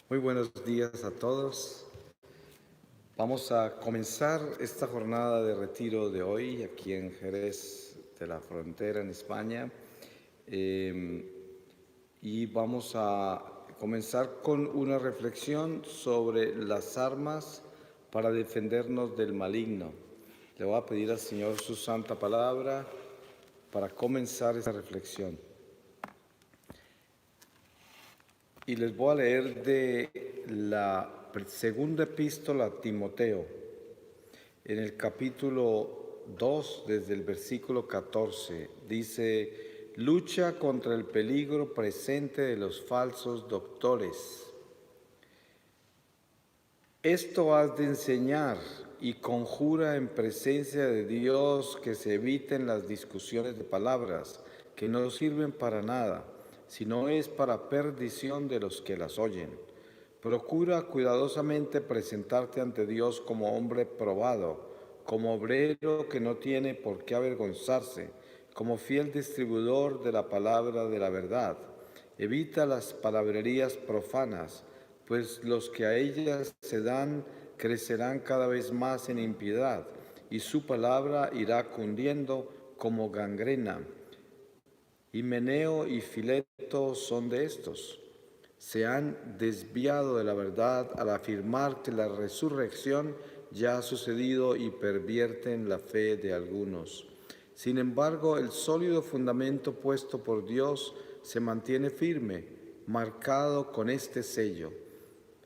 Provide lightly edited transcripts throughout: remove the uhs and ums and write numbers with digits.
Muy buenos días a todos. Vamos a comenzar esta jornada de retiro de hoy aquí en Jerez de la Frontera, en España. Eh, y vamos a comenzar con una reflexión sobre las armas para defendernos del maligno. Le voy a pedir al Señor su santa palabra para comenzar esta reflexión. Y les voy a leer de la segunda epístola a Timoteo, en el capítulo 2, desde el versículo 14. Dice: lucha contra el peligro presente de los falsos doctores. Esto has de enseñar y conjura en presencia de Dios que se eviten las discusiones de palabras, que no sirven para nada, sino es para perdición de los que las oyen. Procura cuidadosamente presentarte ante Dios como hombre probado, como obrero que no tiene por qué avergonzarse, como fiel distribuidor de la palabra de la verdad. Evita las palabrerías profanas, pues los que a ellas se dan crecerán cada vez más en impiedad, y su palabra irá cundiendo como gangrena. Himeneo y Fileto son de estos. Se han desviado de la verdad al afirmar que la resurrección ya ha sucedido y pervierten la fe de algunos. Sin embargo, el sólido fundamento puesto por Dios se mantiene firme, marcado con este sello: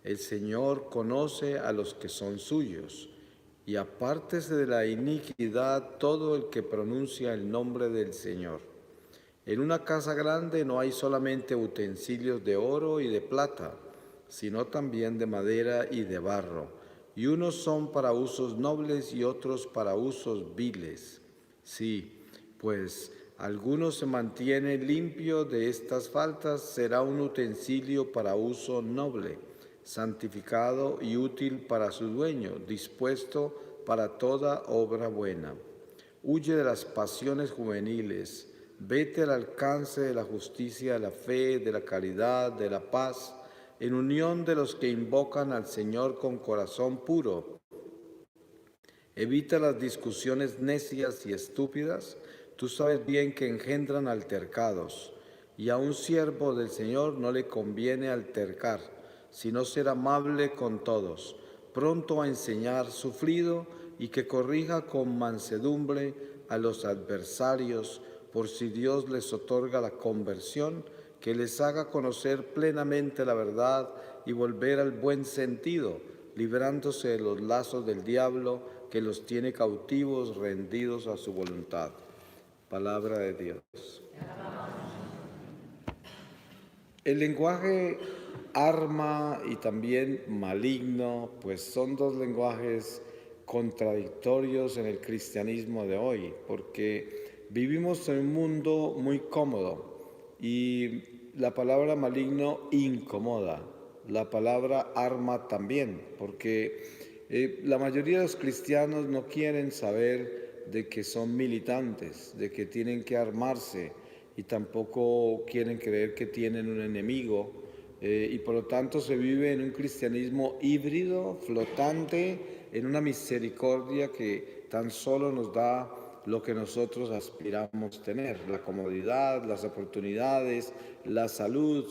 el Señor conoce a los que son suyos, y apártese de la iniquidad todo el que pronuncia el nombre del Señor. En una casa grande no hay solamente utensilios de oro y de plata, sino también de madera y de barro, y unos son para usos nobles y otros para usos viles. Sí, pues alguno se mantiene limpio de estas faltas, será un utensilio para uso noble, santificado y útil para su dueño, dispuesto para toda obra buena. Huye de las pasiones juveniles, vete al alcance de la justicia, de la fe, de la caridad, de la paz, en unión de los que invocan al Señor con corazón puro. Evita las discusiones necias y estúpidas, tú sabes bien que engendran altercados, y a un siervo del Señor no le conviene altercar, sino ser amable con todos, pronto a enseñar, sufrido, y que corrija con mansedumbre a los adversarios, por si Dios les otorga la conversión, que les haga conocer plenamente la verdad y volver al buen sentido, librándose de los lazos del diablo que los tiene cautivos, rendidos a su voluntad. Palabra de Dios. El lenguaje arma y también maligno, pues son dos lenguajes contradictorios en el cristianismo de hoy, porque vivimos en un mundo muy cómodo y la palabra maligno incomoda, la palabra arma también, porque la mayoría de los cristianos no quieren saber de que son militantes, de que tienen que armarse, y tampoco quieren creer que tienen un enemigo, y por lo tanto se vive en un cristianismo híbrido, flotante, en una misericordia que tan solo nos da lo que nosotros aspiramos tener: la comodidad, las oportunidades, la salud,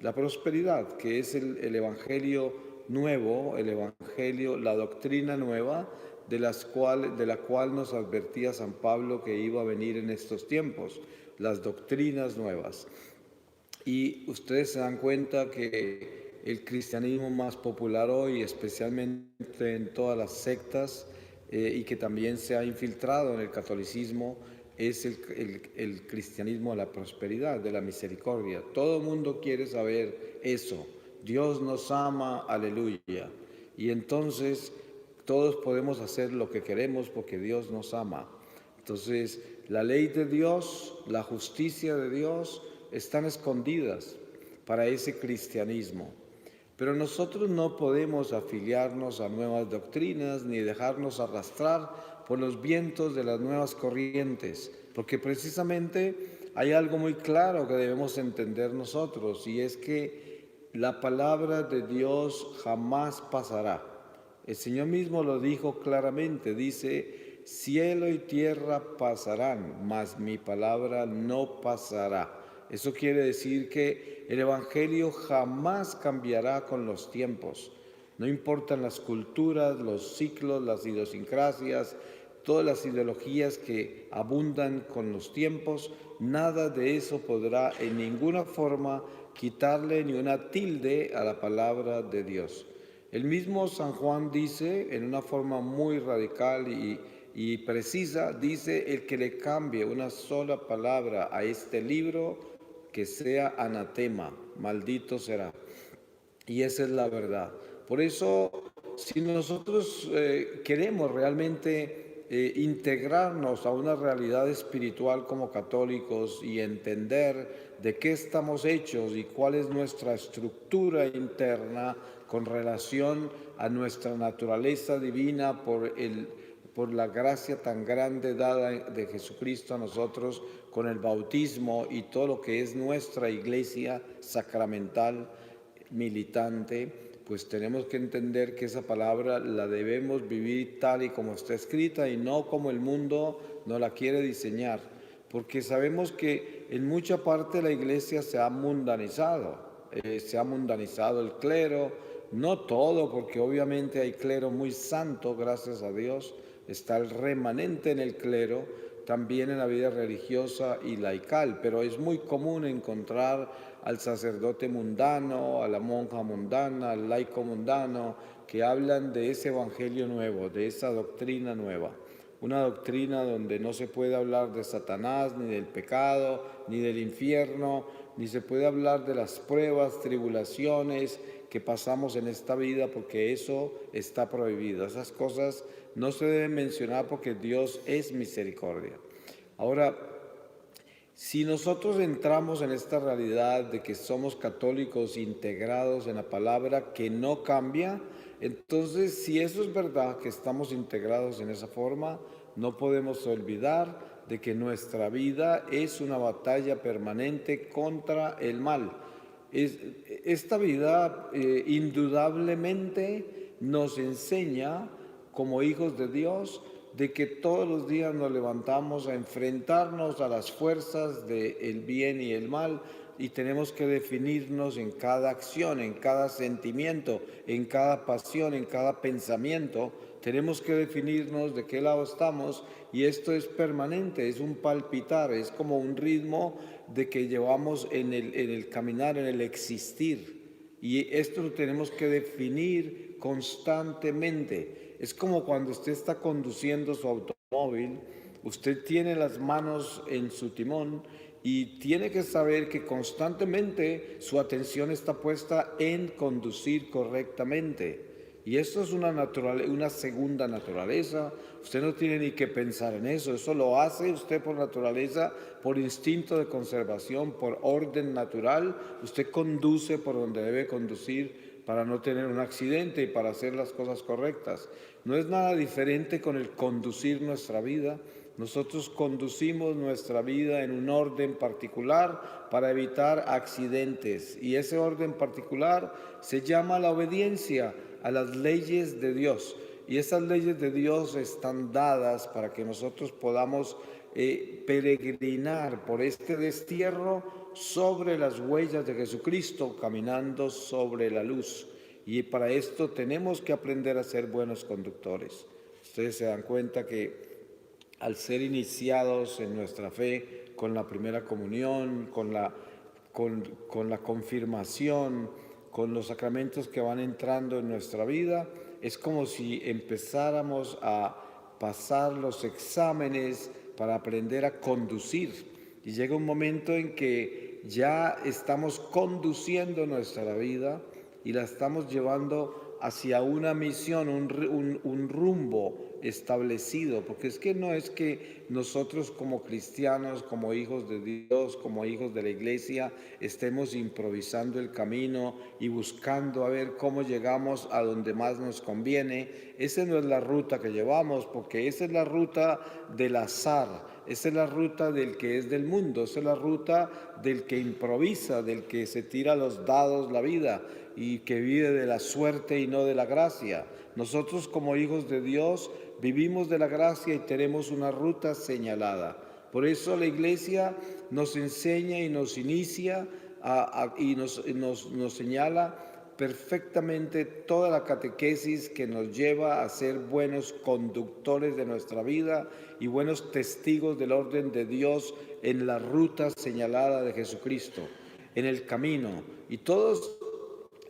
la prosperidad, que es el Evangelio nuevo, el Evangelio, la doctrina nueva de la cual nos advertía San Pablo que iba a venir en estos tiempos, las doctrinas nuevas. Y ustedes se dan cuenta que el cristianismo más popular hoy, especialmente en todas las sectas, y que también se ha infiltrado en el catolicismo, es el cristianismo de la prosperidad, de la misericordia. Todo el mundo quiere saber eso. Dios nos ama, aleluya. Y entonces todos podemos hacer lo que queremos porque Dios nos ama. Entonces, la ley de Dios, la justicia de Dios están escondidas para ese cristianismo. Pero nosotros no podemos afiliarnos a nuevas doctrinas ni dejarnos arrastrar por los vientos de las nuevas corrientes, porque precisamente hay algo muy claro que debemos entender nosotros, y es que la palabra de Dios jamás pasará. El Señor mismo lo dijo claramente, dice, cielo y tierra pasarán, mas mi palabra no pasará. Eso quiere decir que el Evangelio jamás cambiará con los tiempos. No importan las culturas, los ciclos, las idiosincrasias, todas las ideologías que abundan con los tiempos, nada de eso podrá en ninguna forma quitarle ni una tilde a la palabra de Dios. El mismo San Juan dice, en una forma muy radical y precisa, dice, el que le cambie una sola palabra a este libro, que sea anatema, maldito será. Y esa es la verdad. Por eso, si nosotros queremos realmente integrarnos a una realidad espiritual como católicos y entender de qué estamos hechos y cuál es nuestra estructura interna con relación a nuestra naturaleza divina por la gracia tan grande dada de Jesucristo a nosotros con el bautismo y todo lo que es nuestra iglesia sacramental, militante, pues tenemos que entender que esa palabra la debemos vivir tal y como está escrita y no como el mundo nos la quiere diseñar, porque sabemos que en mucha parte la iglesia se ha mundanizado el clero, no todo, porque obviamente hay clero muy santo, gracias a Dios, está el remanente en el clero, también en la vida religiosa y laical, pero es muy común encontrar al sacerdote mundano, a la monja mundana, al laico mundano, que hablan de ese evangelio nuevo, de esa doctrina nueva. Una doctrina donde no se puede hablar de Satanás, ni del pecado, ni del infierno, ni se puede hablar de las pruebas, tribulaciones que pasamos en esta vida, porque eso está prohibido. Esas cosas no se deben mencionar porque Dios es misericordia. Ahora, si nosotros entramos en esta realidad de que somos católicos integrados en la palabra que no cambia, entonces si eso es verdad, que estamos integrados en esa forma, no podemos olvidar de que nuestra vida es una batalla permanente contra el mal. Esta vida indudablemente nos enseña como hijos de Dios de que todos los días nos levantamos a enfrentarnos a las fuerzas del bien y el mal y tenemos que definirnos en cada acción, en cada sentimiento, en cada pasión, en cada pensamiento. Tenemos que definirnos de qué lado estamos y esto es permanente, es un palpitar, es como un ritmo de que llevamos en el caminar, en el existir. Y esto lo tenemos que definir constantemente. Es como cuando usted está conduciendo su automóvil, usted tiene las manos en su timón y tiene que saber que constantemente su atención está puesta en conducir correctamente. Y esto es una segunda naturaleza. Usted no tiene ni que pensar en eso. Eso lo hace usted por naturaleza, por instinto de conservación, por orden natural. Usted conduce por donde debe conducir para no tener un accidente y para hacer las cosas correctas. No es nada diferente con el conducir nuestra vida. Nosotros conducimos nuestra vida en un orden particular para evitar accidentes. Y ese orden particular se llama la obediencia a las leyes de Dios. Y esas leyes de Dios están dadas para que nosotros podamos peregrinar por este destierro sobre las huellas de Jesucristo, caminando sobre la luz. Y para esto tenemos que aprender a ser buenos conductores. Ustedes se dan cuenta que al ser iniciados en nuestra fe con la primera comunión, con la confirmación, con los sacramentos que van entrando en nuestra vida, es como si empezáramos a pasar los exámenes para aprender a conducir. Y llega un momento en que ya estamos conduciendo nuestra vida y la estamos llevando hacia una misión, un rumbo establecido, porque es que no es que nosotros como cristianos, como hijos de Dios, como hijos de la iglesia, estemos improvisando el camino y buscando a ver cómo llegamos a donde más nos conviene. Esa no es la ruta que llevamos, porque esa es la ruta del azar. Esa es la ruta del que es del mundo, esa es la ruta del que improvisa, del que se tira los dados la vida y que vive de la suerte y no de la gracia. Nosotros como hijos de Dios vivimos de la gracia y tenemos una ruta señalada. Por eso la iglesia nos enseña y nos inicia y nos señala perfectamente toda la catequesis que nos lleva a ser buenos conductores de nuestra vida y buenos testigos del orden de Dios en la ruta señalada de Jesucristo, en el camino. Y todos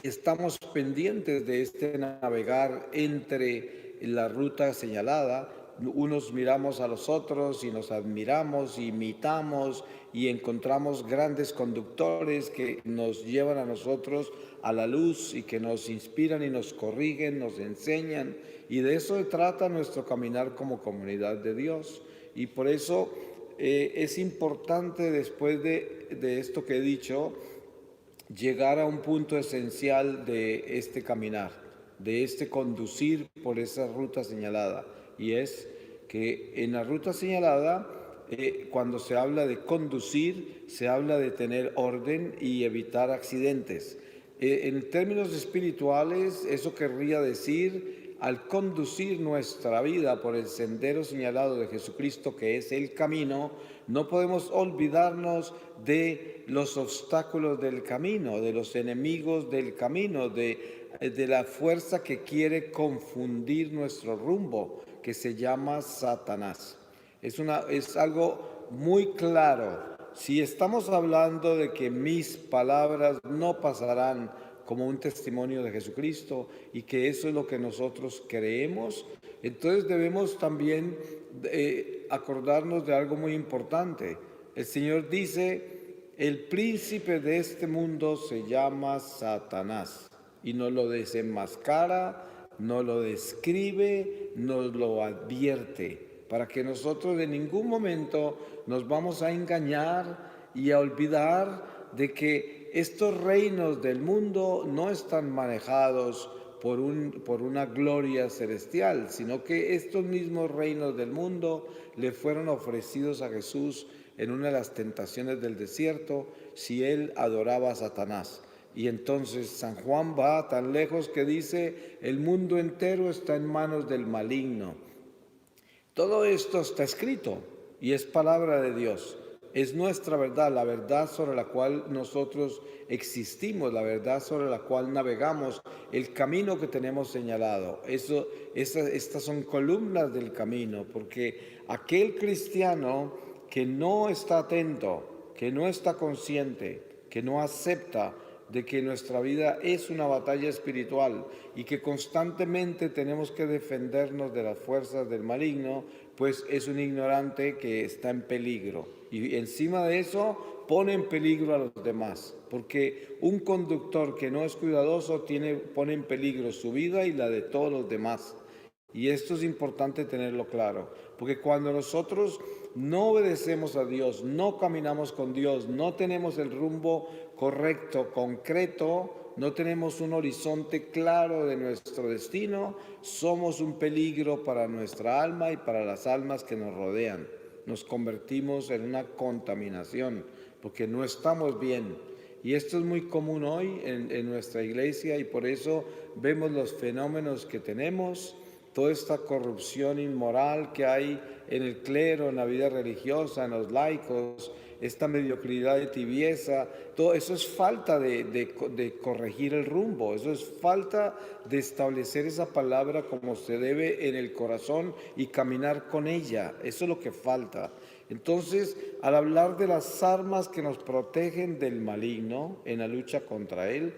estamos pendientes de este navegar entre la ruta señalada. Unos miramos a los otros y nos admiramos, imitamos y encontramos grandes conductores que nos llevan a nosotros a la luz y que nos inspiran y nos corrigen, nos enseñan. Y de eso se trata nuestro caminar como comunidad de Dios. Y por eso es importante, después de esto que he dicho, llegar a un punto esencial de este caminar, de este conducir por esa ruta señalada. Y es que en la ruta señalada, cuando se habla de conducir, se habla de tener orden y evitar accidentes. En términos espirituales, eso querría decir, al conducir nuestra vida por el sendero señalado de Jesucristo, que es el camino, no podemos olvidarnos de los obstáculos del camino, de los enemigos del camino, de la fuerza que quiere confundir nuestro rumbo, que se llama Satanás. Es algo muy claro. Si estamos hablando de que mis palabras no pasarán como un testimonio de Jesucristo y que eso es lo que nosotros creemos, entonces debemos también acordarnos de algo muy importante. El Señor dice, el príncipe de este mundo se llama Satanás y nos lo desenmascara, nos lo describe, nos lo advierte, para que nosotros en ningún momento nos vamos a engañar y a olvidar de que estos reinos del mundo no están manejados por una gloria celestial, sino que estos mismos reinos del mundo le fueron ofrecidos a Jesús en una de las tentaciones del desierto si él adoraba a Satanás. Y entonces San Juan va tan lejos que dice, el mundo entero está en manos del maligno. Todo esto está escrito y es palabra de Dios. Es nuestra verdad, la verdad sobre la cual nosotros existimos, la verdad sobre la cual navegamos, el camino que tenemos señalado. Estas son columnas del camino, porque aquel cristiano que no está atento, que no está consciente, que no acepta de que nuestra vida es una batalla espiritual y que constantemente tenemos que defendernos de las fuerzas del maligno, pues es un ignorante que está en peligro. Y encima de eso pone en peligro a los demás, porque un conductor que no es cuidadoso pone en peligro su vida y la de todos los demás. Y esto es importante tenerlo claro, porque cuando nosotros no obedecemos a Dios, no caminamos con Dios, no tenemos el rumbo correcto, concreto, no tenemos un horizonte claro de nuestro destino, somos un peligro para nuestra alma y para las almas que nos rodean. Nos convertimos en una contaminación, porque no estamos bien. Y esto es muy común hoy en nuestra iglesia y por eso vemos los fenómenos que tenemos, toda esta corrupción inmoral que hay en el clero, en la vida religiosa, en los laicos, esta mediocridad y tibieza, todo eso es falta de corregir el rumbo, eso es falta de establecer esa palabra como se debe en el corazón y caminar con ella, eso es lo que falta. Entonces, al hablar de las armas que nos protegen del maligno en la lucha contra él,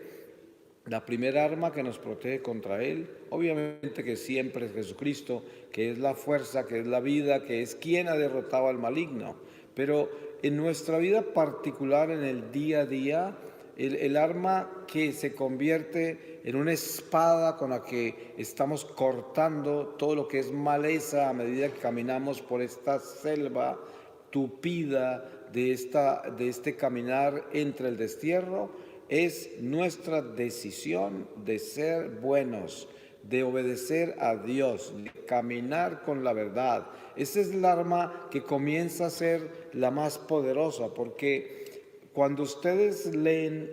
la primera arma que nos protege contra él, obviamente que siempre es Jesucristo, que es la fuerza, que es la vida, que es quien ha derrotado al maligno. Pero en nuestra vida particular, en el día a día, el arma que se convierte en una espada con la que estamos cortando todo lo que es maleza a medida que caminamos por esta selva tupida de este caminar entre el destierro, es nuestra decisión de ser buenos, de obedecer a Dios, de caminar con la verdad. Esa es el arma que comienza a ser la más poderosa, porque cuando ustedes leen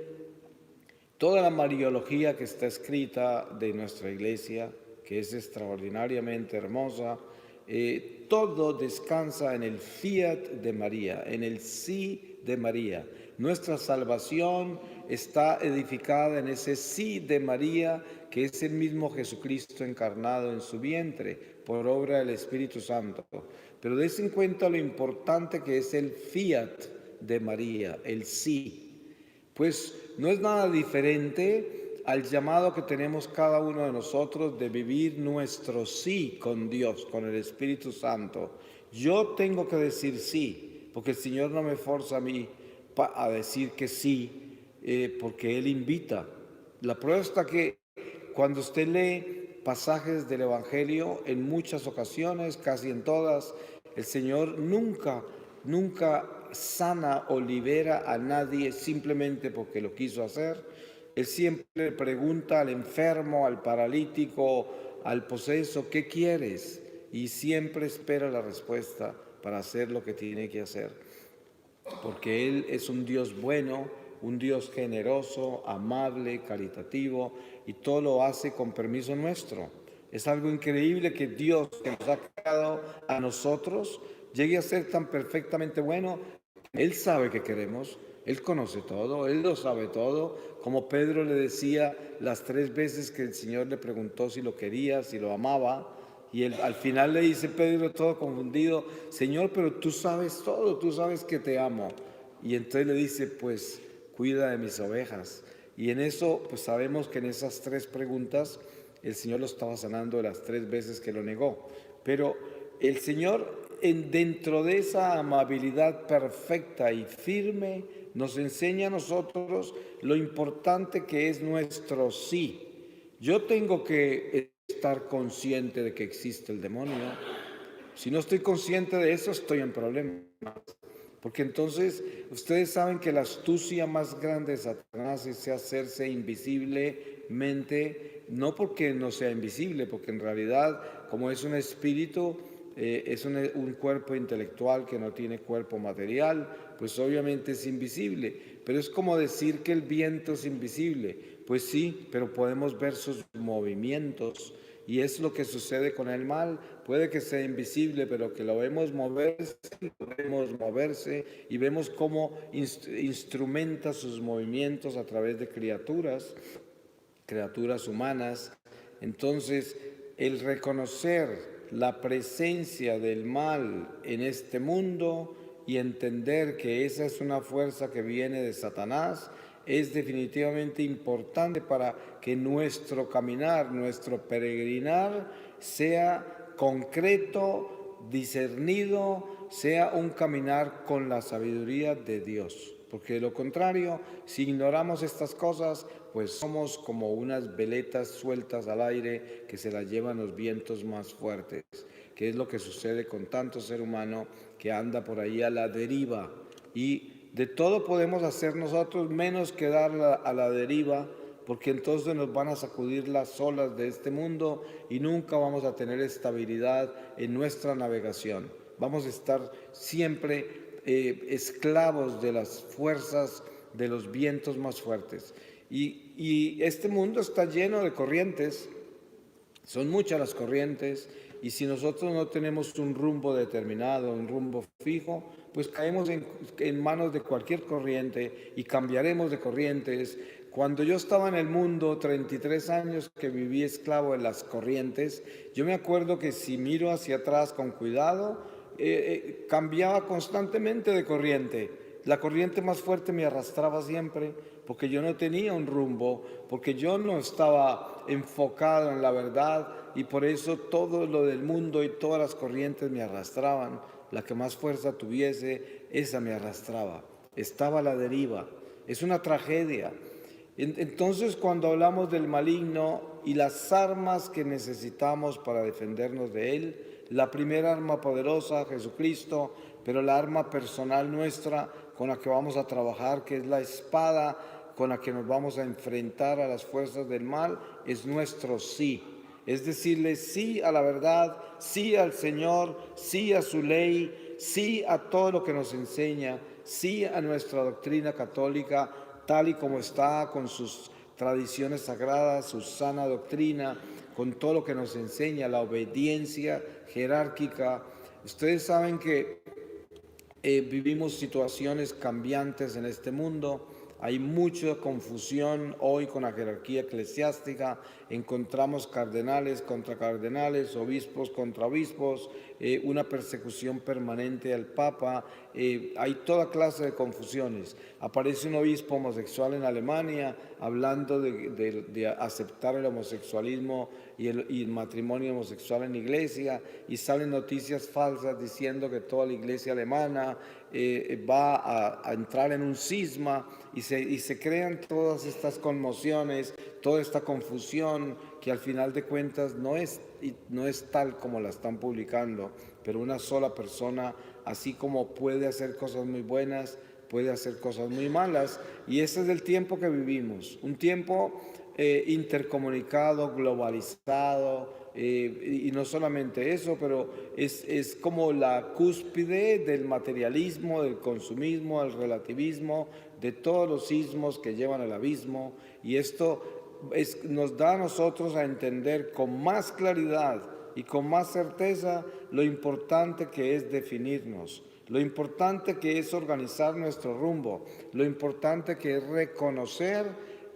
toda la mariología que está escrita de nuestra iglesia, que es extraordinariamente hermosa, todo descansa en el fiat de María, en el sí de María. Nuestra salvación está edificada en ese sí de María, que es el mismo Jesucristo encarnado en su vientre por obra del Espíritu Santo. Pero des en cuenta lo importante que es el fiat de María, el sí. Pues no es nada diferente al llamado que tenemos cada uno de nosotros de vivir nuestro sí con Dios, con el Espíritu Santo. Yo tengo que decir sí, porque el Señor no me forza a mí a decir que sí, porque Él invita. La prueba está que cuando usted lee pasajes del Evangelio, en muchas ocasiones, casi en todas, el Señor nunca sana o libera a nadie simplemente porque lo quiso hacer. Él siempre pregunta al enfermo, al paralítico, al poseso, ¿qué quieres? Y siempre espera la respuesta para hacer lo que tiene que hacer. Porque Él es un Dios bueno, un Dios generoso, amable, caritativo, y todo lo hace con permiso nuestro. Es algo increíble que Dios, que nos ha creado a nosotros, llegue a ser tan perfectamente bueno. Él sabe que queremos, Él conoce todo, Él lo sabe todo. Como Pedro le decía las 3 veces que el Señor le preguntó si lo quería, si lo amaba, y él, al final le dice Pedro todo confundido, Señor, pero tú sabes todo, tú sabes que te amo. Y entonces le dice, pues cuida de mis ovejas. Y en eso, pues sabemos que en esas 3 preguntas el Señor lo estaba sanando de las 3 veces que lo negó. Pero el Señor, dentro de esa amabilidad perfecta y firme, nos enseña a nosotros lo importante que es nuestro sí. Yo tengo que estar consciente de que existe el demonio. Si no estoy consciente de eso, estoy en problemas. Porque entonces ustedes saben que la astucia más grande de Satanás es hacerse invisiblemente, no porque no sea invisible, porque en realidad, como es un espíritu, es un cuerpo intelectual que no tiene cuerpo material, pues obviamente es invisible. Pero es como decir que el viento es invisible. Pues sí, pero podemos ver sus movimientos. Y es lo que sucede con el mal. Puede que sea invisible, pero que lo vemos moverse y vemos cómo instrumenta sus movimientos a través de criaturas humanas. Entonces, el reconocer la presencia del mal en este mundo y entender que esa es una fuerza que viene de Satanás es definitivamente importante para que nuestro caminar, nuestro peregrinar sea concreto, discernido, sea un caminar con la sabiduría de Dios. Porque de lo contrario, si ignoramos estas cosas, pues somos como unas veletas sueltas al aire que se las llevan los vientos más fuertes, que es lo que sucede con tanto ser humano que anda por ahí a la deriva. Y de todo podemos hacer nosotros menos que dar a la deriva, porque entonces nos van a sacudir las olas de este mundo y nunca vamos a tener estabilidad en nuestra navegación. Vamos a estar siempre esclavos de las fuerzas de los vientos más fuertes. Y este mundo está lleno de corrientes, son muchas las corrientes, y si nosotros no tenemos un rumbo determinado, un rumbo fijo, pues caemos en manos de cualquier corriente y cambiaremos de corrientes. Cuando yo estaba en el mundo, 33 años que viví esclavo de las corrientes, yo me acuerdo que si miro hacia atrás con cuidado, cambiaba constantemente de corriente. La corriente más fuerte me arrastraba siempre porque yo no tenía un rumbo, porque yo no estaba enfocado en la verdad y por eso todo lo del mundo y todas las corrientes me arrastraban. La que más fuerza tuviese, esa me arrastraba. Estaba a la deriva. Es una tragedia. Entonces, cuando hablamos del maligno y las armas que necesitamos para defendernos de él, la primera arma poderosa, Jesucristo, pero la arma personal nuestra con la que vamos a trabajar, que es la espada con la que nos vamos a enfrentar a las fuerzas del mal, es nuestro sí. Es decirle sí a la verdad, sí al Señor, sí a su ley, sí a todo lo que nos enseña, sí a nuestra doctrina católica, tal y como está, con sus tradiciones sagradas, su sana doctrina, con todo lo que nos enseña, la obediencia jerárquica. Ustedes saben que vivimos situaciones cambiantes en este mundo. Hay mucha confusión hoy con la jerarquía eclesiástica. Encontramos cardenales contra cardenales, obispos contra obispos, una persecución permanente al Papa. Hay toda clase de confusiones. Aparece un obispo homosexual en Alemania hablando de aceptar el homosexualismo y el matrimonio homosexual en la iglesia, y salen noticias falsas diciendo que toda la iglesia alemana va a entrar en un cisma, y se crean todas estas conmociones, toda esta confusión que al final de cuentas no es tal como la están publicando, pero una sola persona, así como puede hacer cosas muy buenas, puede hacer cosas muy malas, y ese es el tiempo que vivimos, un tiempo intercomunicado, globalizado, y no solamente eso, pero es como la cúspide del materialismo, del consumismo, del relativismo, de todos los sismos que llevan al abismo, y esto nos da a nosotros a entender con más claridad y con más certeza lo importante que es definirnos, lo importante que es organizar nuestro rumbo, lo importante que es reconocer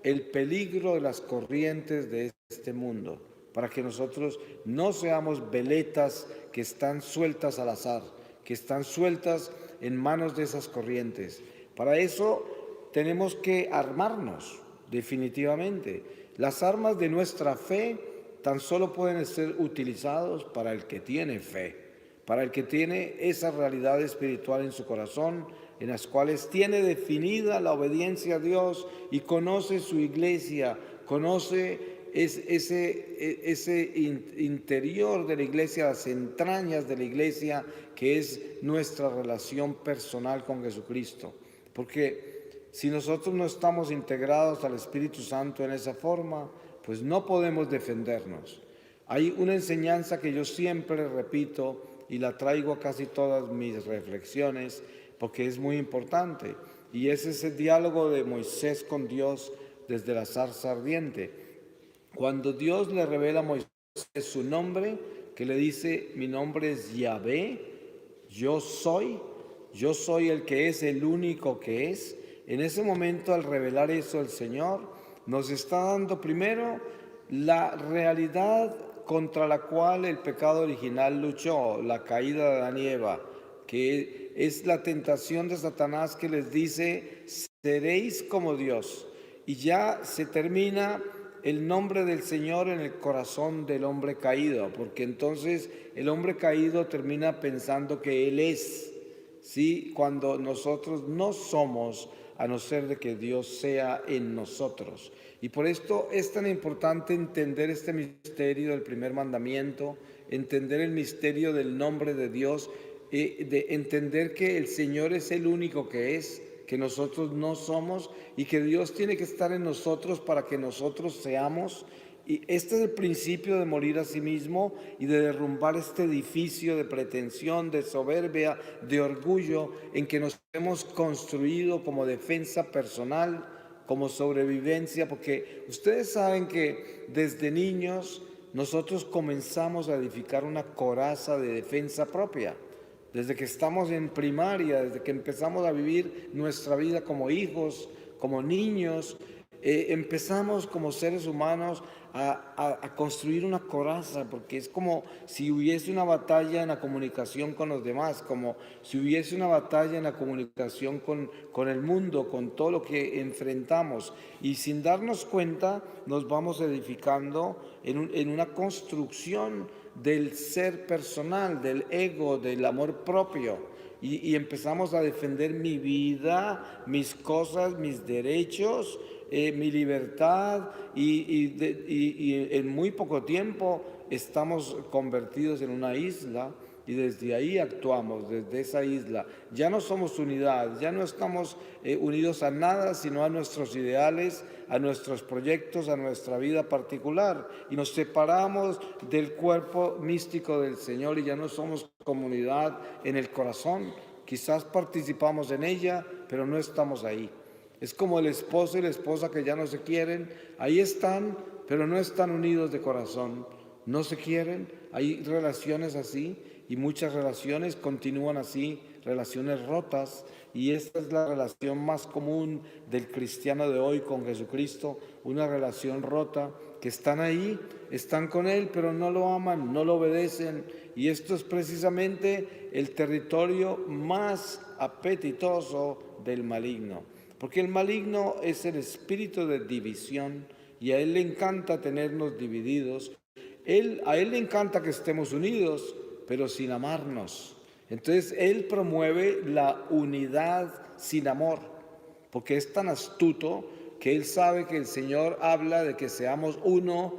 el peligro de las corrientes de este mundo, para que nosotros no seamos veletas que están sueltas al azar, que están sueltas en manos de esas corrientes. Para eso tenemos que armarnos, definitivamente. Las armas de nuestra fe tan solo pueden ser utilizados para el que tiene fe, para el que tiene esa realidad espiritual en su corazón, en las cuales tiene definida la obediencia a Dios y conoce su iglesia, conoce ese interior de la iglesia, las entrañas de la iglesia, que es nuestra relación personal con Jesucristo. Porque si nosotros no estamos integrados al Espíritu Santo en esa forma, pues no podemos defendernos. Hay una enseñanza que yo siempre repito y la traigo a casi todas mis reflexiones, porque es muy importante, y es ese diálogo de Moisés con Dios desde la zarza ardiente. Cuando Dios le revela a Moisés su nombre, que le dice: mi nombre es Yahvé, yo soy el que es, el único que es. En ese momento, al revelar eso el Señor, nos está dando primero la realidad contra la cual el pecado original luchó, la caída de Adán y Eva, que es la tentación de Satanás, que les dice: seréis como Dios. Y ya se termina el nombre del Señor en el corazón del hombre caído, porque entonces el hombre caído termina pensando que Él es, ¿sí? Cuando nosotros no somos, a no ser de que Dios sea en nosotros. Y por esto es tan importante entender este misterio del primer mandamiento, entender el misterio del nombre de Dios, de entender que el Señor es el único que es, que nosotros no somos, y que Dios tiene que estar en nosotros para que nosotros seamos. Y este es el principio de morir a sí mismo y de derrumbar este edificio de pretensión, de soberbia, de orgullo en que nos hemos construido como defensa personal, como sobrevivencia, porque ustedes saben que desde niños nosotros comenzamos a edificar una coraza de defensa propia. Desde que estamos en primaria, desde que empezamos a vivir nuestra vida como hijos, como niños, empezamos como seres humanos a construir una coraza, porque es como si hubiese una batalla en la comunicación con los demás, como si hubiese una batalla en la comunicación con el mundo, con todo lo que enfrentamos, y sin darnos cuenta nos vamos edificando en una construcción del ser personal, del ego, del amor propio. y empezamos a defender mi vida, mis cosas, mis derechos, mi libertad y en muy poco tiempo estamos convertidos en una isla y desde ahí actuamos, desde esa isla. Ya no somos unidad, ya no estamos unidos a nada, sino a nuestros ideales, a nuestros proyectos, a nuestra vida particular. Y nos separamos del cuerpo místico del Señor y ya no somos comunidad en el corazón. Quizás participamos en ella, pero no estamos ahí. Es como el esposo y la esposa que ya no se quieren. Ahí están, pero no están unidos de corazón. No se quieren. Hay relaciones así y muchas relaciones continúan así, relaciones rotas. Y esta es la relación más común del cristiano de hoy con Jesucristo, una relación rota, que están ahí, están con Él, pero no lo aman, no lo obedecen. Y esto es precisamente el territorio más apetitoso del maligno. Porque el maligno es el espíritu de división y a él le encanta tenernos divididos. A él le encanta que estemos unidos, pero sin amarnos. Entonces él promueve la unidad sin amor, porque es tan astuto que él sabe que el Señor habla de que seamos uno,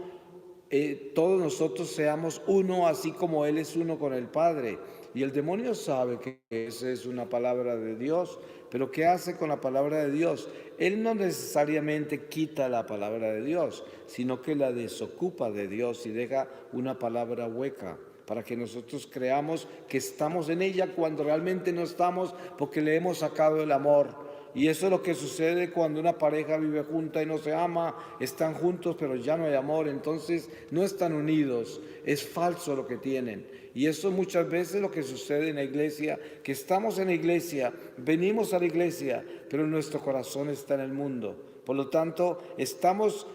todos nosotros seamos uno, así como Él es uno con el Padre. Y el demonio sabe que esa es una palabra de Dios, pero ¿qué hace con la palabra de Dios? Él no necesariamente quita la palabra de Dios, sino que la desocupa de Dios y deja una palabra hueca para que nosotros creamos que estamos en ella cuando realmente no estamos, porque le hemos sacado el amor. Y eso es lo que sucede cuando una pareja vive junta y no se ama, están juntos pero ya no hay amor, entonces no están unidos, es falso lo que tienen. Y eso muchas veces es lo que sucede en la iglesia, que estamos en la iglesia, venimos a la iglesia, pero nuestro corazón está en el mundo. Por lo tanto, estamos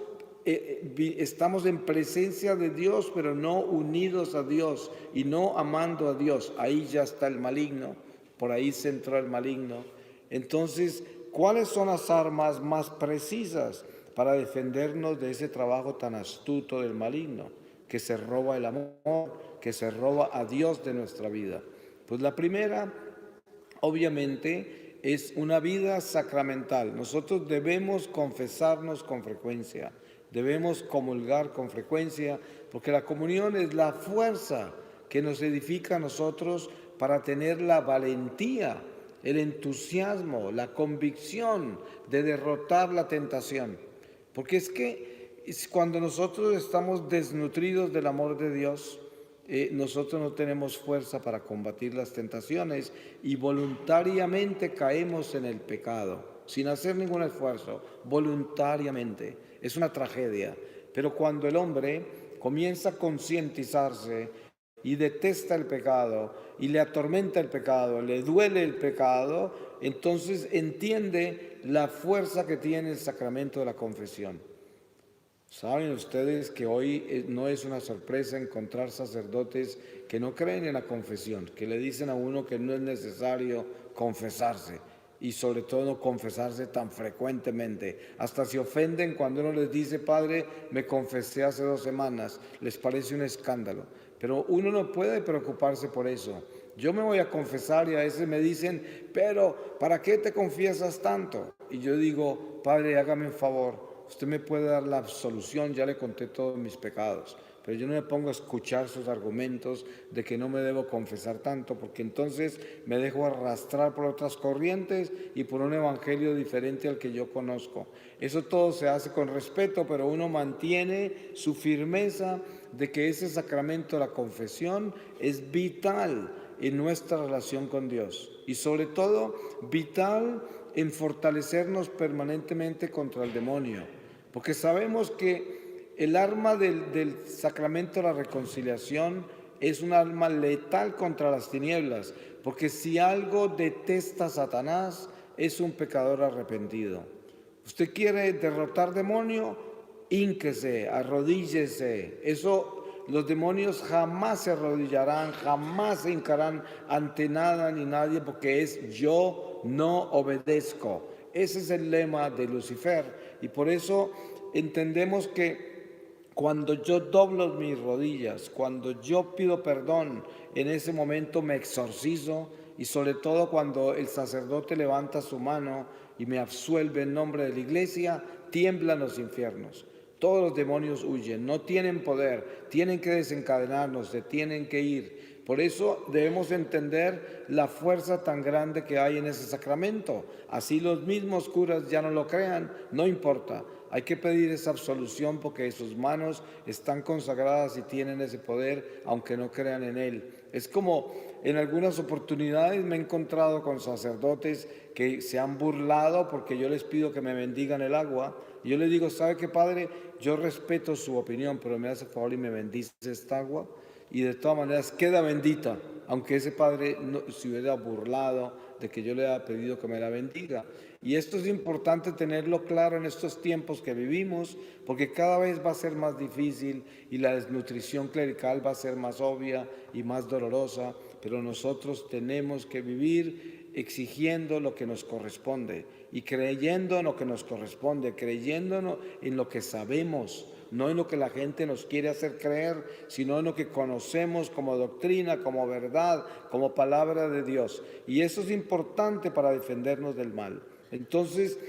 en presencia de Dios, pero no unidos a Dios y no amando a Dios. Ahí ya está el maligno, por ahí se entró el maligno. Entonces, ¿cuáles son las armas más precisas para defendernos de ese trabajo tan astuto del maligno, que se roba el amor, que se roba a Dios de nuestra vida? Pues la primera, obviamente, es una vida sacramental. Nosotros debemos confesarnos con frecuencia, debemos comulgar con frecuencia, porque la comunión es la fuerza que nos edifica a nosotros para tener la valentía, el entusiasmo, la convicción de derrotar la tentación. Porque es que cuando nosotros estamos desnutridos del amor de Dios, nosotros no tenemos fuerza para combatir las tentaciones y voluntariamente caemos en el pecado, sin hacer ningún esfuerzo, voluntariamente. Es una tragedia. Pero cuando el hombre comienza a concientizarse y detesta el pecado y le atormenta el pecado, le duele el pecado, entonces entiende la fuerza que tiene el sacramento de la confesión. Saben ustedes que hoy no es una sorpresa encontrar sacerdotes que no creen en la confesión, que le dicen a uno que no es necesario confesarse y sobre todo no confesarse tan frecuentemente. Hasta se ofenden cuando uno les dice: Padre, me confesé hace 2 semanas, les parece un escándalo. Pero uno no puede preocuparse por eso. Yo me voy a confesar y a veces me dicen: pero ¿para qué te confiesas tanto? Y yo digo: Padre, hágame un favor, usted me puede dar la absolución, ya le conté todos mis pecados, pero yo no me pongo a escuchar sus argumentos de que no me debo confesar tanto, porque entonces me dejo arrastrar por otras corrientes y por un evangelio diferente al que yo conozco. Eso todo se hace con respeto, pero uno mantiene su firmeza de que ese sacramento de la confesión es vital en nuestra relación con Dios y sobre todo vital en fortalecernos permanentemente contra el demonio, porque sabemos que el arma del sacramento de la reconciliación es un arma letal contra las tinieblas, porque si algo detesta a Satanás es un pecador arrepentido. ¿Usted quiere derrotar demonio? Hínquese, arrodíllese. Los demonios jamás se arrodillarán, jamás se hincarán ante nada ni nadie, porque es: yo no obedezco. Ese es el lema de Lucifer. Y por eso entendemos que cuando yo doblo mis rodillas, cuando yo pido perdón, en ese momento me exorcizo y sobre todo cuando el sacerdote levanta su mano y me absuelve en nombre de la iglesia, tiemblan los infiernos. Todos los demonios huyen, no tienen poder, tienen que desencadenarnos, se tienen que ir. Por eso debemos entender la fuerza tan grande que hay en ese sacramento. Así los mismos curas ya no lo crean, no importa. Hay que pedir esa absolución porque sus manos están consagradas y tienen ese poder, aunque no crean en él. Es como en algunas oportunidades me he encontrado con sacerdotes que se han burlado porque yo les pido que me bendigan el agua. Y yo les digo, ¿sabe qué, padre? Yo respeto su opinión, pero me hace favor y me bendice esta agua. Y de todas maneras queda bendita, aunque ese padre no, se hubiera burlado de que yo le haya pedido que me la bendiga. Y esto es importante tenerlo claro en estos tiempos que vivimos, porque cada vez va a ser más difícil y la desnutrición clerical va a ser más obvia y más dolorosa, pero nosotros tenemos que vivir exigiendo lo que nos corresponde y creyendo en lo que nos corresponde, creyendo en lo que sabemos, no en lo que la gente nos quiere hacer creer, sino en lo que conocemos como doctrina, como verdad, como palabra de Dios. Y eso es importante para defendernos del mal. Entonces,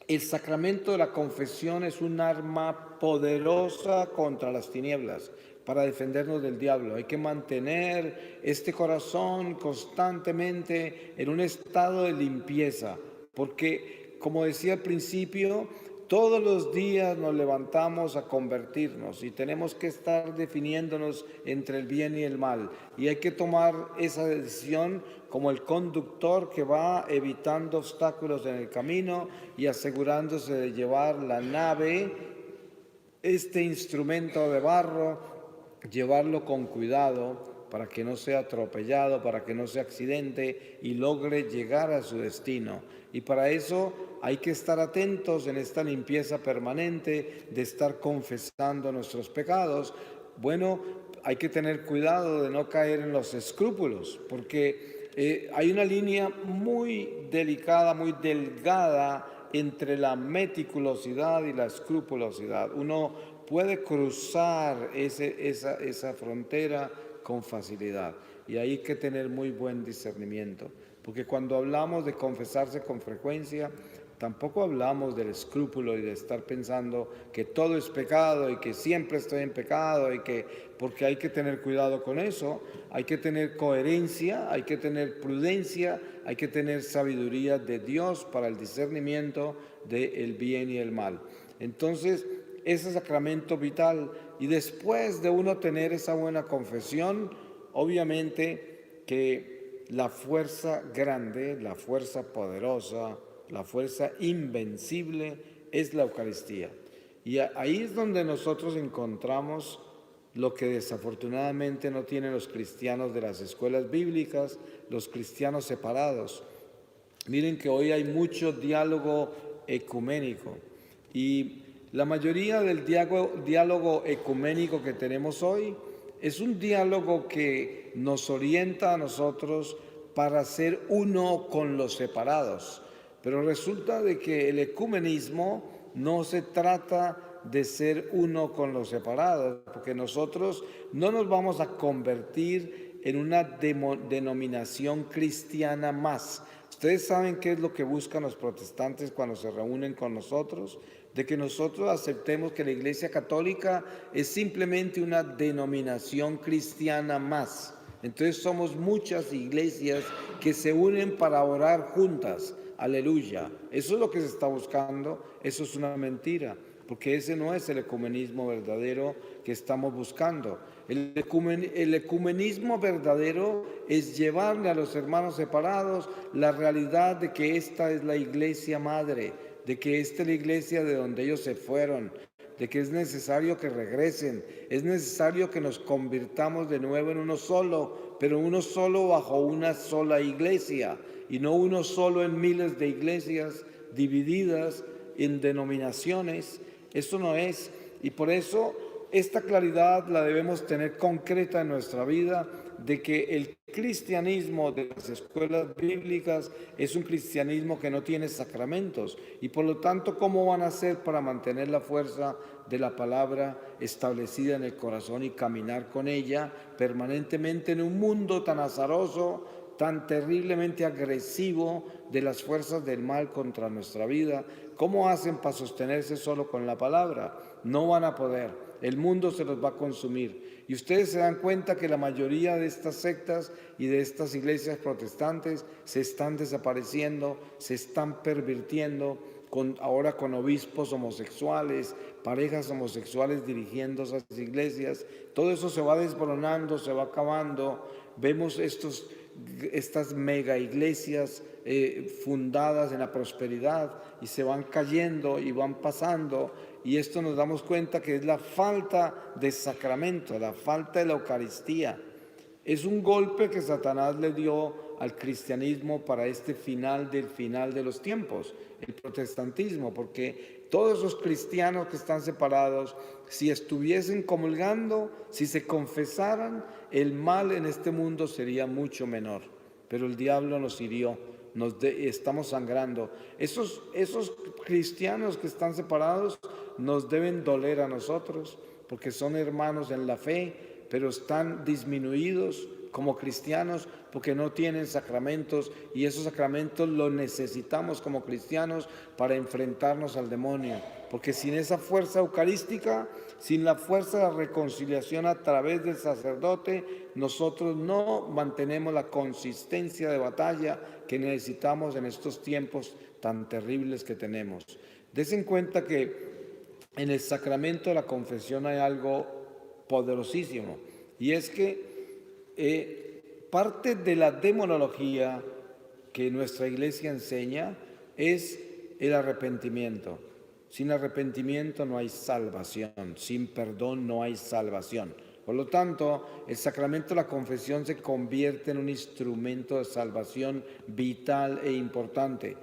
el sacramento de la confesión es un arma poderosa contra las tinieblas, para defendernos del diablo. Hay que mantener este corazón constantemente en un estado de limpieza, porque, como decía al principio, todos los días nos levantamos a convertirnos y tenemos que estar definiéndonos entre el bien y el mal. Y hay que tomar esa decisión como el conductor que va evitando obstáculos en el camino y asegurándose de llevar la nave, este instrumento de barro, llevarlo con cuidado para que no sea atropellado, para que no sea accidente y logre llegar a su destino. Y para eso hay que estar atentos en esta limpieza permanente de estar confesando nuestros pecados. Bueno, hay que tener cuidado de no caer en los escrúpulos, porque hay una línea muy delicada, muy delgada entre la meticulosidad y la escrupulosidad. Uno puede cruzar esa frontera con facilidad y hay que tener muy buen discernimiento, porque cuando hablamos de confesarse con frecuencia, tampoco hablamos del escrúpulo y de estar pensando que todo es pecado y que siempre estoy en pecado porque hay que tener cuidado con eso, hay que tener coherencia, hay que tener prudencia, hay que tener sabiduría de Dios para el discernimiento del bien y el mal. Entonces, ese sacramento vital, y después de uno tener esa buena confesión, obviamente que la fuerza grande, la fuerza poderosa, la fuerza invencible es la Eucaristía. Y ahí es donde nosotros encontramos lo que desafortunadamente no tienen los cristianos de las escuelas bíblicas, los cristianos separados. Miren que hoy hay mucho diálogo ecuménico y la mayoría del diálogo ecuménico que tenemos hoy es un diálogo que nos orienta a nosotros para ser uno con los separados. Pero resulta de que el ecumenismo no se trata de ser uno con los separados, porque nosotros no nos vamos a convertir en una denominación cristiana más. Ustedes saben qué es lo que buscan los protestantes cuando se reúnen con nosotros, de que nosotros aceptemos que la Iglesia Católica es simplemente una denominación cristiana más. Entonces somos muchas iglesias que se unen para orar juntas. Aleluya. Eso es lo que se está buscando. Eso es una mentira, porque ese no es el ecumenismo verdadero que estamos buscando. El ecumenismo verdadero es llevarle a los hermanos separados la realidad de que esta es la iglesia madre, de que esta es la iglesia de donde ellos se fueron, de que es necesario que regresen, es necesario que nos convirtamos de nuevo en uno solo, pero uno solo bajo una sola iglesia, y no uno solo en miles de iglesias divididas en denominaciones. Eso no es, y por eso esta claridad la debemos tener concreta en nuestra vida, de que el cristianismo de las escuelas bíblicas es un cristianismo que no tiene sacramentos y por lo tanto, ¿cómo van a hacer para mantener la fuerza de la palabra establecida en el corazón y caminar con ella permanentemente en un mundo tan azaroso, tan terriblemente agresivo de las fuerzas del mal contra nuestra vida, ¿cómo hacen para sostenerse solo con la palabra? No van a poder. El mundo se los va a consumir. Y ustedes se dan cuenta que la mayoría de estas sectas y de estas iglesias protestantes se están desapareciendo, se están pervirtiendo, ahora con obispos homosexuales, parejas homosexuales dirigiendo esas iglesias. Todo eso se va desboronando, se va acabando. Vemos estas mega iglesias fundadas en la prosperidad y se van cayendo y van pasando, y esto nos damos cuenta que es la falta de sacramento, la falta de la Eucaristía. Es un golpe que Satanás le dio al cristianismo para este final de los tiempos, el protestantismo, porque todos esos cristianos que están separados, si estuviesen comulgando, si se confesaran, el mal en este mundo sería mucho menor. Pero el diablo nos hirió, estamos sangrando. Esos cristianos que están separados nos deben doler a nosotros, porque son hermanos en la fe, pero están disminuidos como cristianos porque no tienen sacramentos, y esos sacramentos los necesitamos como cristianos para enfrentarnos al demonio, porque sin esa fuerza eucarística, sin la fuerza de la reconciliación a través del sacerdote, nosotros no mantenemos la consistencia de batalla que necesitamos en estos tiempos tan terribles que tenemos. Desen cuenta que en el sacramento de la confesión hay algo poderosísimo, y es que parte de la demonología que nuestra iglesia enseña es el arrepentimiento. Sin arrepentimiento no hay salvación, sin perdón no hay salvación. Por lo tanto, el sacramento de la confesión se convierte en un instrumento de salvación vital e importante.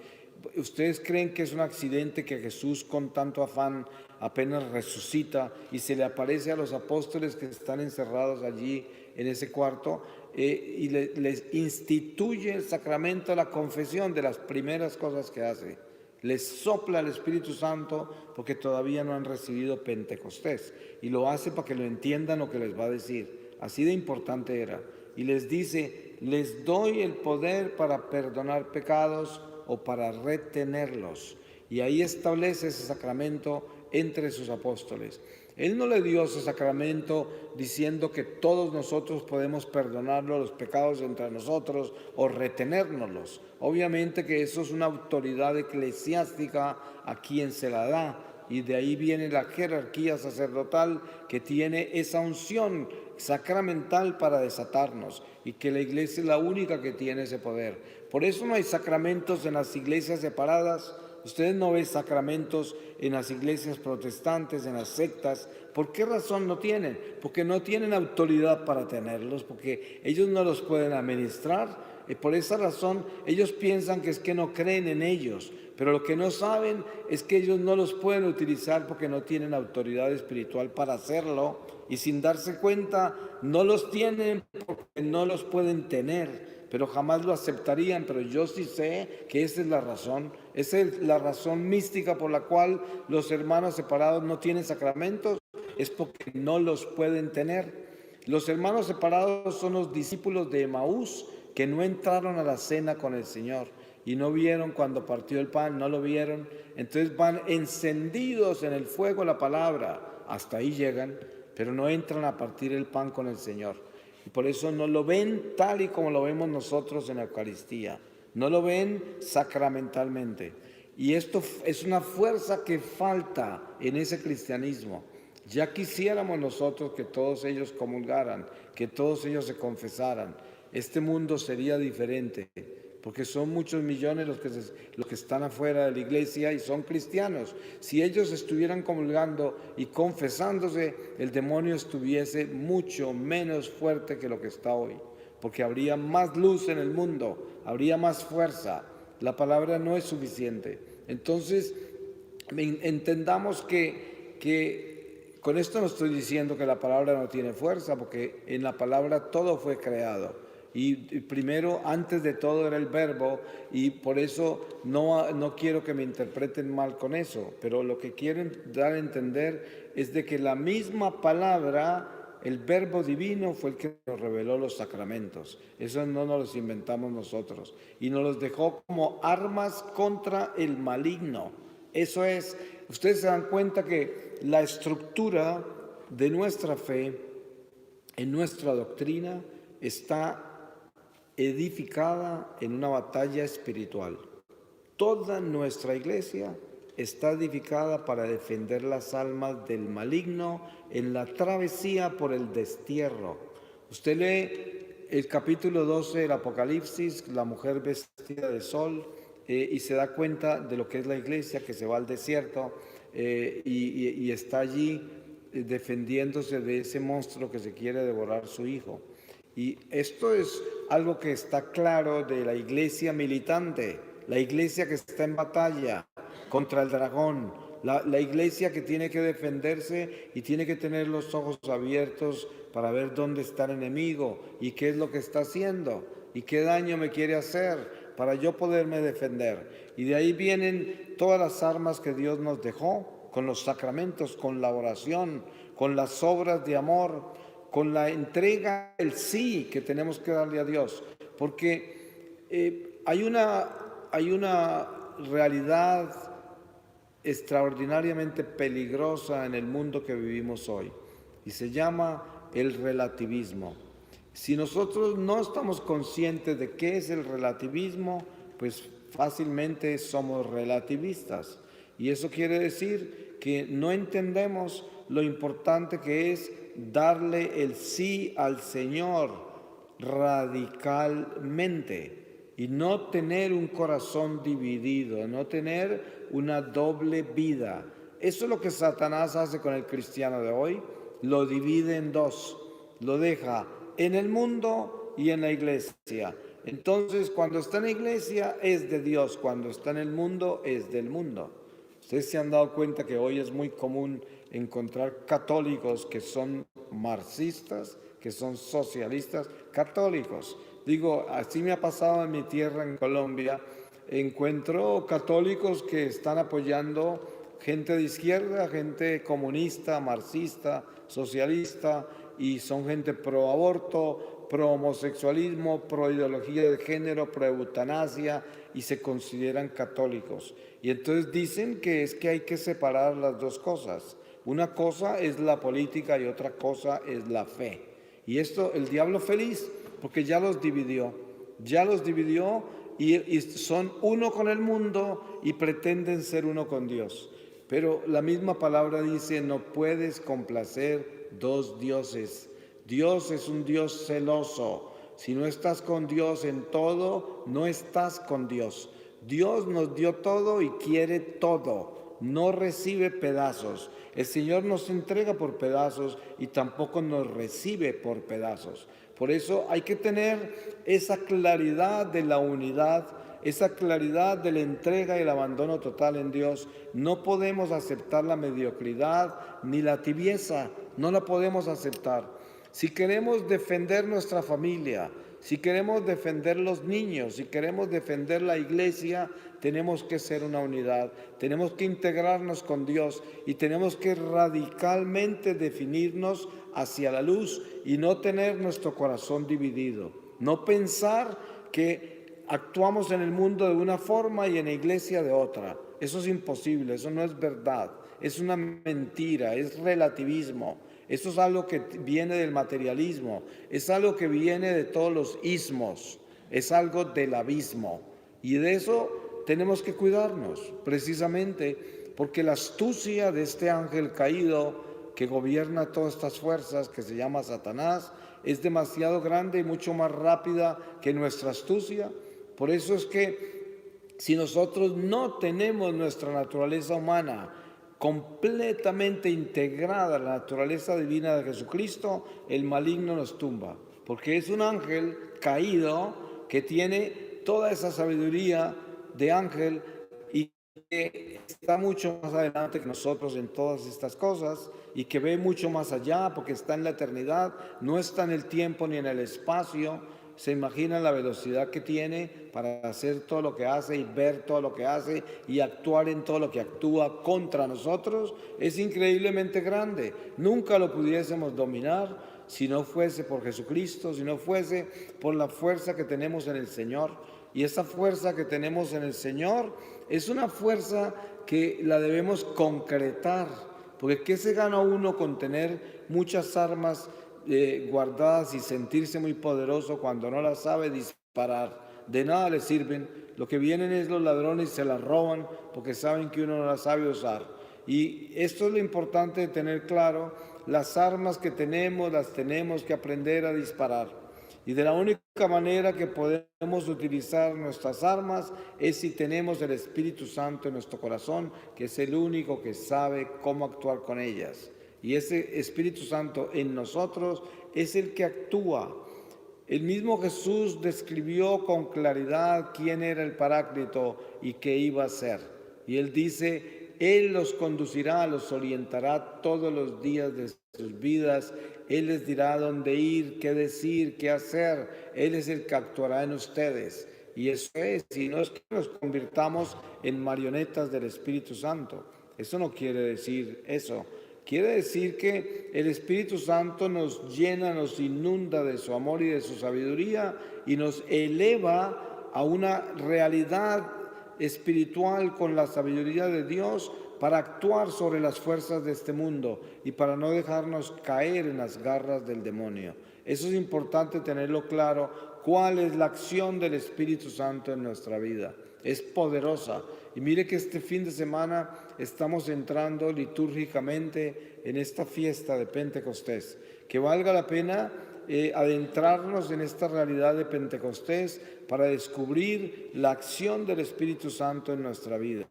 ¿Ustedes creen que es un accidente que Jesús con tanto afán apenas resucita y se le aparece a los apóstoles que están encerrados allí en ese cuarto y les instituye el sacramento de la confesión, de las primeras cosas que hace? Les sopla el Espíritu Santo porque todavía no han recibido Pentecostés, y lo hace para que lo entiendan lo que les va a decir. Así de importante era. Y les dice: les doy el poder para perdonar pecados o para retenerlos. Y ahí establece ese sacramento entre sus apóstoles. Él no le dio ese sacramento diciendo que todos nosotros podemos perdonarnos los pecados entre nosotros o retenérnoslos. Obviamente que eso es una autoridad eclesiástica a quien se la da, y de ahí viene la jerarquía sacerdotal que tiene esa unción sacramental para desatarnos, y que la iglesia es la única que tiene ese poder. Por eso no hay sacramentos en las iglesias separadas. Ustedes no ven sacramentos en las iglesias protestantes, en las sectas. ¿Por qué razón no tienen? Porque no tienen autoridad para tenerlos, porque ellos no los pueden administrar. Y por esa razón ellos piensan que es que no creen en ellos, pero lo que no saben es que ellos no los pueden utilizar porque no tienen autoridad espiritual para hacerlo, y sin darse cuenta no los tienen porque no los pueden tener, pero jamás lo aceptarían. Pero yo sí sé que esa es la razón. Esa es la razón mística por la cual los hermanos separados no tienen sacramentos, es porque no los pueden tener. Los hermanos separados son los discípulos de Emaús que no entraron a la cena con el Señor y no vieron cuando partió el pan, no lo vieron. Entonces van encendidos en el fuego de la palabra, hasta ahí llegan, pero no entran a partir el pan con el Señor. Y por eso no lo ven tal y como lo vemos nosotros en la Eucaristía, no lo ven sacramentalmente. Y esto es una fuerza que falta en ese cristianismo. Ya quisiéramos nosotros que todos ellos comulgaran, que todos ellos se confesaran. Este mundo sería diferente, porque son muchos millones los que están afuera de la iglesia y son cristianos. Si ellos estuvieran comulgando y confesándose, el demonio estuviese mucho menos fuerte que lo que está hoy, porque habría más luz en el mundo, habría más fuerza. La palabra no es suficiente. Entonces, entendamos que con esto no estoy diciendo que la palabra no tiene fuerza, porque en la palabra todo fue creado. Y primero, antes de todo, era el verbo, y por eso no quiero que me interpreten mal con eso, pero lo que quiero dar a entender es de que la misma palabra el Verbo divino fue el que nos reveló los sacramentos. Eso no nos los inventamos nosotros. Y nos los dejó como armas contra el maligno. Eso es, ustedes se dan cuenta que la estructura de nuestra fe, en nuestra doctrina, está edificada en una batalla espiritual. Toda nuestra iglesia está edificada para defender las almas del maligno en la travesía por el destierro. Usted lee el capítulo 12 del Apocalipsis, la mujer vestida de sol, y se da cuenta de lo que es la iglesia, que se va al desierto y está allí defendiéndose de ese monstruo que se quiere devorar su hijo. Y esto es algo que está claro de la iglesia militante, la iglesia que está en batalla contra el dragón, la iglesia que tiene que defenderse y tiene que tener los ojos abiertos para ver dónde está el enemigo y qué es lo que está haciendo y qué daño me quiere hacer para yo poderme defender. Y de ahí vienen todas las armas que Dios nos dejó, con los sacramentos, con la oración, con las obras de amor, con la entrega, el sí que tenemos que darle a Dios. Porque hay una realidad extraordinariamente peligrosa en el mundo que vivimos hoy y se llama el relativismo. Si nosotros no estamos conscientes de qué es el relativismo, pues fácilmente somos relativistas. Y eso quiere decir que no entendemos lo importante que es darle el sí al Señor radicalmente y no tener un corazón dividido, no tener una doble vida. Eso es lo que Satanás hace con el cristiano de hoy, lo divide en dos, lo deja en el mundo y en la iglesia. Entonces, cuando está en la iglesia es de Dios, cuando está en el mundo es del mundo. Ustedes se han dado cuenta que hoy es muy común encontrar católicos que son marxistas, que son socialistas, católicos. Digo, así me ha pasado en mi tierra, en Colombia. Encuentro católicos que están apoyando gente de izquierda, gente comunista, marxista, socialista, y son gente pro aborto, pro homosexualismo, pro ideología de género, pro eutanasia, y se consideran católicos. Y entonces dicen que es que hay que separar las dos cosas. Una cosa es la política y otra cosa es la fe. Y esto, el diablo feliz, porque ya los dividió y son uno con el mundo y pretenden ser uno con Dios. Pero la misma palabra dice, no puedes complacer dos dioses. Dios es un Dios celoso. Si no estás con Dios en todo, no estás con Dios. Dios nos dio todo y quiere todo, no recibe pedazos. El Señor nos entrega por pedazos y tampoco nos recibe por pedazos. Por eso hay que tener esa claridad de la unidad, esa claridad de la entrega y el abandono total en Dios. No podemos aceptar la mediocridad ni la tibieza, no la podemos aceptar. Si queremos defender nuestra familia, si queremos defender los niños, si queremos defender la iglesia, tenemos que ser una unidad, tenemos que integrarnos con Dios y tenemos que radicalmente definirnos hacia la luz y no tener nuestro corazón dividido. No pensar que actuamos en el mundo de una forma y en la iglesia de otra. Eso es imposible, eso no es verdad, es una mentira, es relativismo. Eso es algo que viene del materialismo, es algo que viene de todos los ismos, es algo del abismo. Y de eso tenemos que cuidarnos, precisamente porque la astucia de este ángel caído que gobierna todas estas fuerzas, que se llama Satanás, es demasiado grande y mucho más rápida que nuestra astucia. Por eso es que si nosotros no tenemos nuestra naturaleza humana completamente integrada a la naturaleza divina de Jesucristo, el maligno nos tumba, porque es un ángel caído que tiene toda esa sabiduría de ángel y que está mucho más adelante que nosotros en todas estas cosas y que ve mucho más allá porque está en la eternidad, no está en el tiempo ni en el espacio. Se imagina la velocidad que tiene para hacer todo lo que hace y ver todo lo que hace y actuar en todo lo que actúa contra nosotros. Es increíblemente grande. Nunca lo pudiésemos dominar. si no fuese por Jesucristo, si no fuese por la fuerza que tenemos en el Señor. Y esa fuerza que tenemos en el Señor es una fuerza que la debemos concretar. Porque ¿qué se gana uno con tener muchas armas guardadas y sentirse muy poderoso cuando no las sabe disparar? De nada le sirven. Lo que vienen es los ladrones y se las roban porque saben que uno no las sabe usar. Y esto es lo importante de tener claro. Las armas que tenemos las tenemos que aprender a disparar. Y de la única manera que podemos utilizar nuestras armas es si tenemos el Espíritu Santo en nuestro corazón, que es el único que sabe cómo actuar con ellas. Y ese Espíritu Santo en nosotros es el que actúa. El mismo Jesús describió con claridad quién era el Paráclito y qué iba a hacer. Y Él dice: Él los conducirá, los orientará todos los días de sus vidas. Él les dirá dónde ir, qué decir, qué hacer. Él es el que actuará en ustedes. Y eso es, y no es que nos convirtamos en marionetas del Espíritu Santo. Eso no quiere decir eso. Quiere decir que el Espíritu Santo nos llena, nos inunda de su amor y de su sabiduría y nos eleva a una realidad espiritual con la sabiduría de Dios para actuar sobre las fuerzas de este mundo y para no dejarnos caer en las garras del demonio. Eso es importante tenerlo claro, cuál es la acción del Espíritu Santo en nuestra vida. Es poderosa. Y mire que este fin de semana estamos entrando litúrgicamente en esta fiesta de Pentecostés. Que valga la pena adentrarnos en esta realidad de Pentecostés para descubrir la acción del Espíritu Santo en nuestra vida.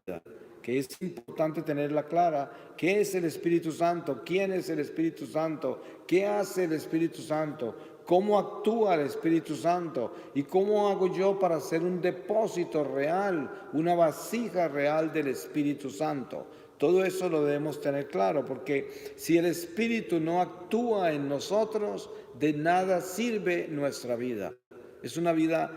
Que es importante tenerla clara. ¿Qué es el Espíritu Santo? ¿Quién es el Espíritu Santo? ¿Qué hace el Espíritu Santo? ¿Cómo actúa el Espíritu Santo? ¿Y cómo hago yo para ser un depósito real, una vasija real del Espíritu Santo? Todo eso lo debemos tener claro, porque si el Espíritu no actúa en nosotros, de nada sirve nuestra vida. Es una vida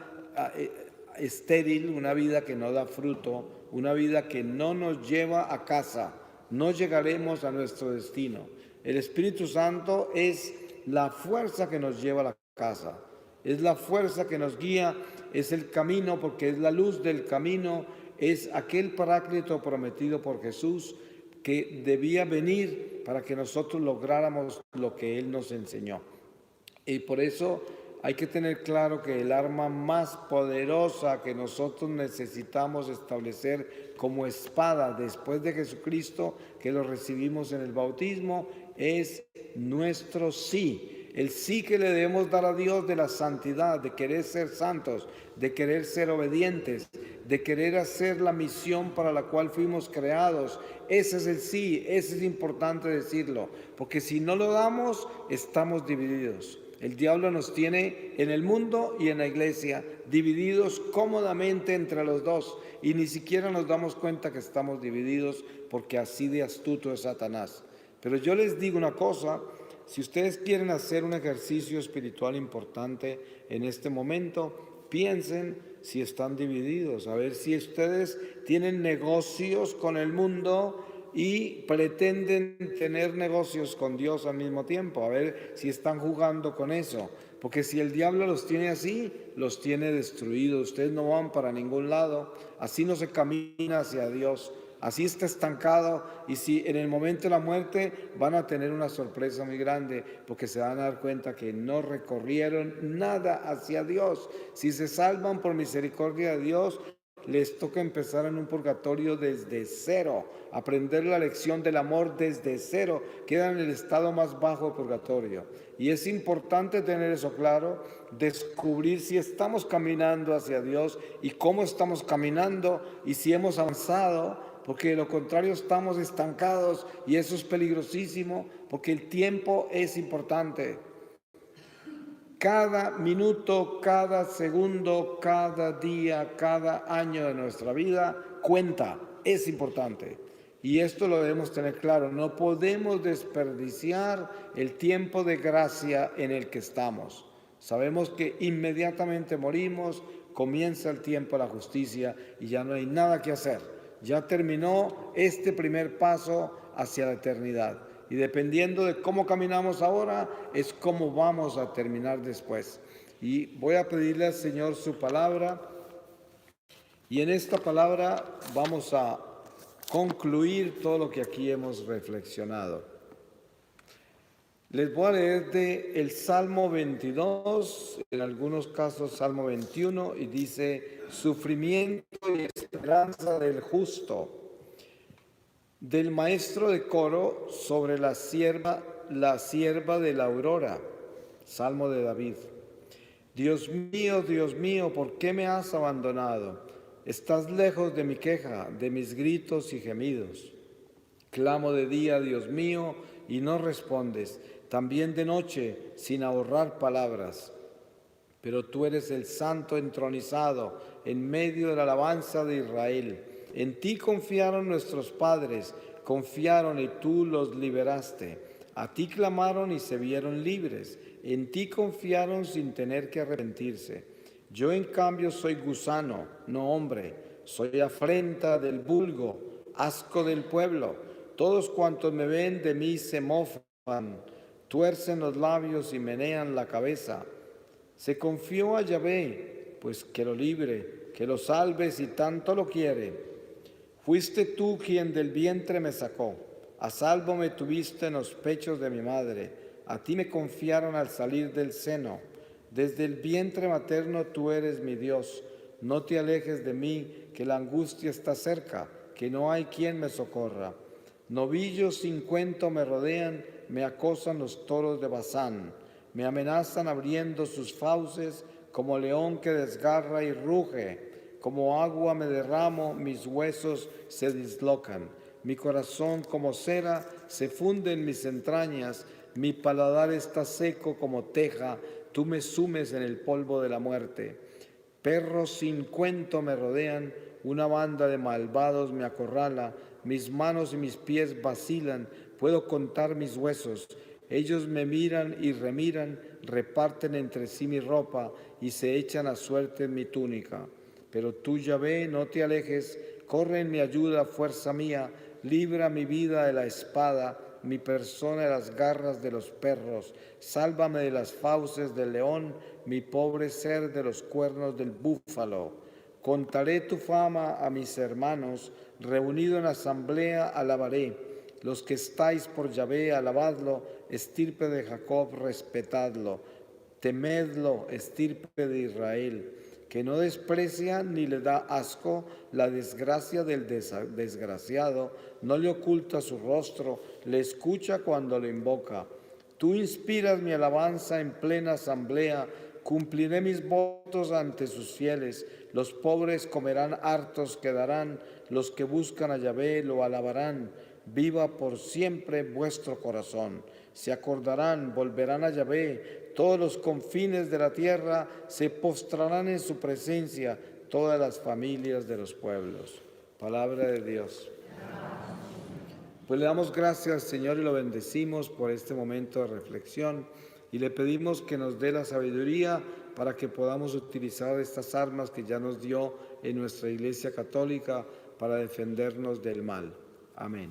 estéril, una vida que no da fruto, una vida que no nos lleva a casa. No llegaremos a nuestro destino. El Espíritu Santo es la fuerza que nos lleva a la casa, es la fuerza que nos guía, es el camino, porque es la luz del camino, es aquel Paráclito prometido por Jesús que debía venir para que nosotros lográramos lo que Él nos enseñó. Y por eso hay que tener claro que el arma más poderosa que nosotros necesitamos establecer como espada después de Jesucristo, que lo recibimos en el bautismo, es nuestro sí. El sí que le debemos dar a Dios de la santidad, de querer ser santos, de querer ser obedientes, de querer hacer la misión para la cual fuimos creados. Ese es el sí, ese es importante decirlo, porque si no lo damos, estamos divididos. El diablo nos tiene en el mundo y en la iglesia, divididos cómodamente entre los dos, y ni siquiera nos damos cuenta que estamos divididos, porque así de astuto es Satanás. Pero yo les digo una cosa: si ustedes quieren hacer un ejercicio espiritual importante en este momento, piensen si están divididos, a ver si ustedes tienen negocios con el mundo y pretenden tener negocios con Dios al mismo tiempo, a ver si están jugando con eso. Porque si el diablo los tiene así, los tiene destruidos. Ustedes no van para ningún lado, así no se camina hacia Dios. Así está estancado, y si en el momento de la muerte van a tener una sorpresa muy grande, porque se van a dar cuenta que no recorrieron nada hacia Dios. Si se salvan por misericordia de Dios, les toca empezar en un purgatorio desde cero, aprender la lección del amor desde cero, quedan en el estado más bajo de purgatorio. Y es importante tener eso claro, descubrir si estamos caminando hacia Dios y cómo estamos caminando y si hemos avanzado, porque de lo contrario estamos estancados y eso es peligrosísimo, porque el tiempo es importante. Cada minuto, cada segundo, cada día, cada año de nuestra vida cuenta, es importante. Y esto lo debemos tener claro, no podemos desperdiciar el tiempo de gracia en el que estamos. Sabemos que inmediatamente morimos, comienza el tiempo de la justicia y ya no hay nada que hacer. Ya terminó este primer paso hacia la eternidad. Y dependiendo de cómo caminamos ahora, es cómo vamos a terminar después. Y voy a pedirle al Señor su palabra. Y en esta palabra vamos a concluir todo lo que aquí hemos reflexionado. Les voy a leer el Salmo 22, en algunos casos Salmo 21, y dice: sufrimiento y esperanza del justo. Del maestro de coro sobre la sierva de la aurora. Salmo de David. Dios mío, ¿por qué me has abandonado? Estás lejos de mi queja, de mis gritos y gemidos. Clamo de día, Dios mío, y no respondes, también de noche, sin ahorrar palabras. Pero tú eres el santo entronizado en medio de la alabanza de Israel. En ti confiaron nuestros padres, confiaron y tú los liberaste. A ti clamaron y se vieron libres. En ti confiaron sin tener que arrepentirse. Yo en cambio soy gusano, no hombre. Soy afrenta del vulgo, asco del pueblo. Todos cuantos me ven de mí se mofan, tuercen los labios y menean la cabeza. Se confió a Yahvé, pues que lo libre, que lo salve si tanto lo quiere. Fuiste tú quien del vientre me sacó, a salvo me tuviste en los pechos de mi madre, a ti me confiaron al salir del seno. Desde el vientre materno tú eres mi Dios, no te alejes de mí, que la angustia está cerca, que no hay quien me socorra. Novillos sin cuento me rodean, me acosan los toros de Basán, me amenazan abriendo sus fauces como león que desgarra y ruge. Como agua me derramo, mis huesos se dislocan. Mi corazón como cera se funde en mis entrañas. Mi paladar está seco como teja. Tú me sumes en el polvo de la muerte. Perros sin cuento me rodean. Una banda de malvados me acorrala. Mis manos y mis pies vacilan. Puedo contar mis huesos. Ellos me miran y remiran. Reparten entre sí mi ropa y se echan a suerte en mi túnica. Pero tú, Yahvé, no te alejes, corre en mi ayuda, fuerza mía, libra mi vida de la espada, mi persona de las garras de los perros, sálvame de las fauces del león, mi pobre ser de los cuernos del búfalo. Contaré tu fama a mis hermanos, reunido en asamblea alabaré. Los que estáis por Yahvé, alabadlo, estirpe de Jacob, respetadlo. Temedlo, estirpe de Israel, que no desprecia ni le da asco la desgracia del desgraciado, no le oculta su rostro, le escucha cuando lo invoca. Tú inspiras mi alabanza en plena asamblea, cumpliré mis votos ante sus fieles. Los pobres comerán hartos, quedarán, los que buscan a Yahvé lo alabarán. Viva por siempre vuestro corazón. Se acordarán, volverán a Yahvé. Todos los confines de la tierra se postrarán en su presencia, todas las familias de los pueblos. Palabra de Dios. Pues le damos gracias, Señor, y lo bendecimos por este momento de reflexión y le pedimos que nos dé la sabiduría para que podamos utilizar estas armas que ya nos dio en nuestra Iglesia Católica para defendernos del mal. Amén.